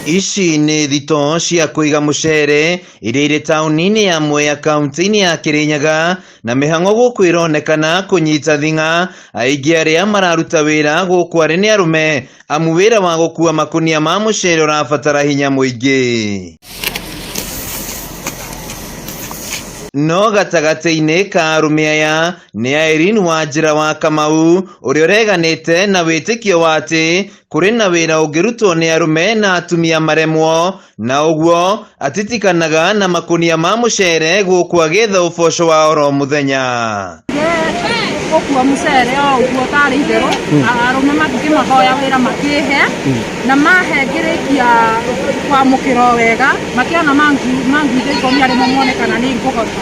Ici nĩ thito cia kũiga mũcere iria irĩ taũni-inĩ ya Mwea kaunti-inĩ ya Kirinyaga, na mĩhang'o gũkũ ĩronekana kũnyita thing'a aingĩ arĩa mararuta wĩra gũkũ arĩ nĩ arũme, amu wĩra wa gũkua makũnia ma mũcere ũrabatara hinya mũingĩ. No gatagatĩ-inĩ ka arũme aya nĩ Irene Wanjira wa Kamau, ũrĩa ũreganĩte na wĩtĩkio wa atĩ kũrĩ na wĩra ũngĩrutwo nĩ arũme na atumia maremwo, na ũguo atitikanaga na makũnia ma mũcere gũkũ agĩetha ũboco wa oro mũthenya. Gũkua mũcere o ũguo tarĩ itherũ, arũme matingĩmahoya wĩra makĩhe, na mahe ngĩrĩkia kwamũkĩra wega, makĩona manguithia ikũmi arĩ monekana nĩ ngũhota.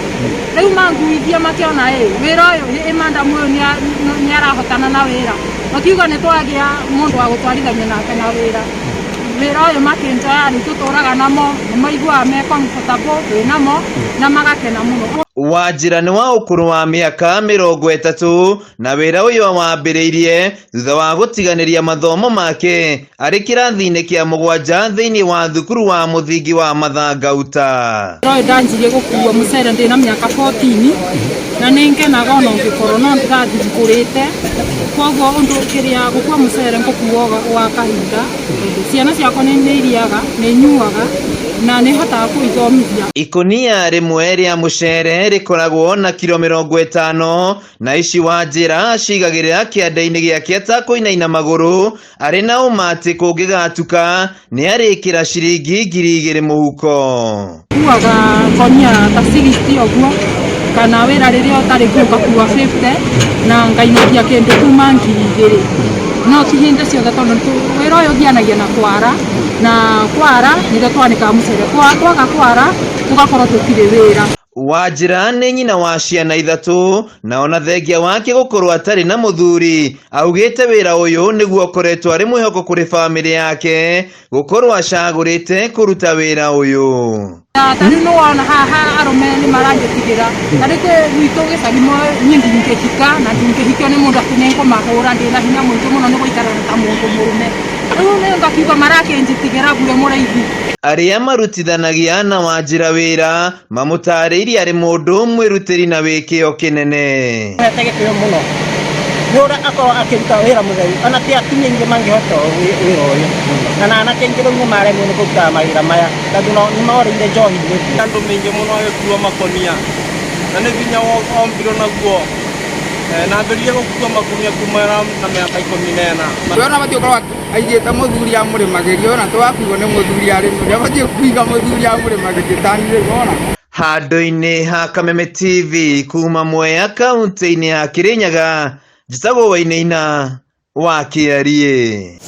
Rĩu manguithia makĩona wĩra ũyũ mandamu ũyũ nĩ arahotana na wĩra, makiuga nĩ twagĩa mũndũ wa gũtwarithania nake na wĩra. Wĩra ũyũ makĩnjoya nĩ tũtũraga namo, nĩ maiguaga me comfortable wĩ namo na magakena mũno. Wanjira nĩ wa ũkũrũ wa mĩaka 30, na wĩra ũyũ wambĩrĩirie thutha wa gũtiganĩria mathomo make arĩ kĩrathi-inĩ kĩa 7 thĩinĩ wa thukuru wa mũthingi wa Mathangauta. Rĩu ndanjirie gũkua mũcere ndĩ na mĩaka 14, na nĩ ngenaga ona ũngĩkorwo no ndĩrathiĩ ngũrĩte, koguo ũndũ kĩrĩa gũkua mũcere ngũkua gwa kahinda, ciana ciakwa nĩ iriaga, nĩ nyuaga na nĩ hotaga kwĩthomithia. Ikũnia rĩmwe rĩa mũcere rĩkoragwo na kilo 50, na ici Wanjira acigagĩrĩra kĩanda-inĩ gĩake atakũinaina magũrũ, arĩ na ũma atĩ kũngĩgatuka nĩ arĩkĩra ciringi 2000 mũhuko. Kuaga konia ta 60 ũguo, kana wĩra rĩrĩa ũtarĩ ngakua 50 na ngainũkia kĩndũ kuma 2000. No ti hĩndĩ ciothe tondũ wĩra ũyũ ũthianagia na kwara, na kwara nĩrĩo twanĩkaga mũcere, kwaga kwara tũgakorwo tũtirĩ wĩra. Wanjira nĩ nyina wa ciana 3, na ona thengia wake gũkorwo atarĩ na mũthuri, augĩte wĩra ũyũ nĩguo ũkoretwo arĩ mwĩhoko kũrĩ bamĩrĩ yake gũkorwo acagũrĩte kũruta wĩra ũyũ. Tarĩu nĩ wona haha arũme nĩ maranjĩtigĩra, tarĩ gwitũ gĩcagi niĩ ndingĩhika na ndingĩhikio nĩ mũndũ atĩ nĩ ngũmahũra, ndĩna hinya mũingĩ mũno nĩ gũikarana ta mũndũ mũrũme. Rĩu nĩ ngakiuga marakĩnjĩtigĩra mbure mũraithi. Arĩa marutithanagia na Wanjira wĩra mamũtarĩirie arĩ mũndũ mwĩrutĩri na wĩkĩo kĩnene. Gĩtĩo mũno nĩ ũrĩa akorwo akĩruta wĩra mũtheru, ona ti atumia aingĩ mangĩhota wĩra ũyũ, na anake aingĩ rĩu nĩ maremwo nĩ kũruta mawĩra maya tondũ nĩ morĩire njohi. Andũ maingĩ mũno agĩkua makũnia na nĩ nginya ombirwo naguo na ambĩrĩrie gũkua makũnia kuma na mĩaka 14. Twona batie gũkorwo aigĩte mũthuri amũrĩmagĩrio, na twakuo nĩ mũthuri arĩmũrĩa batie kũiga mũthuri amũrĩmagĩrio tanire wona. Handũ-inĩ ha Kameme TV kuma Mwea kaunti-inĩ ya Kirinyaga, njĩtagwo Wainaina wa Kĩarie.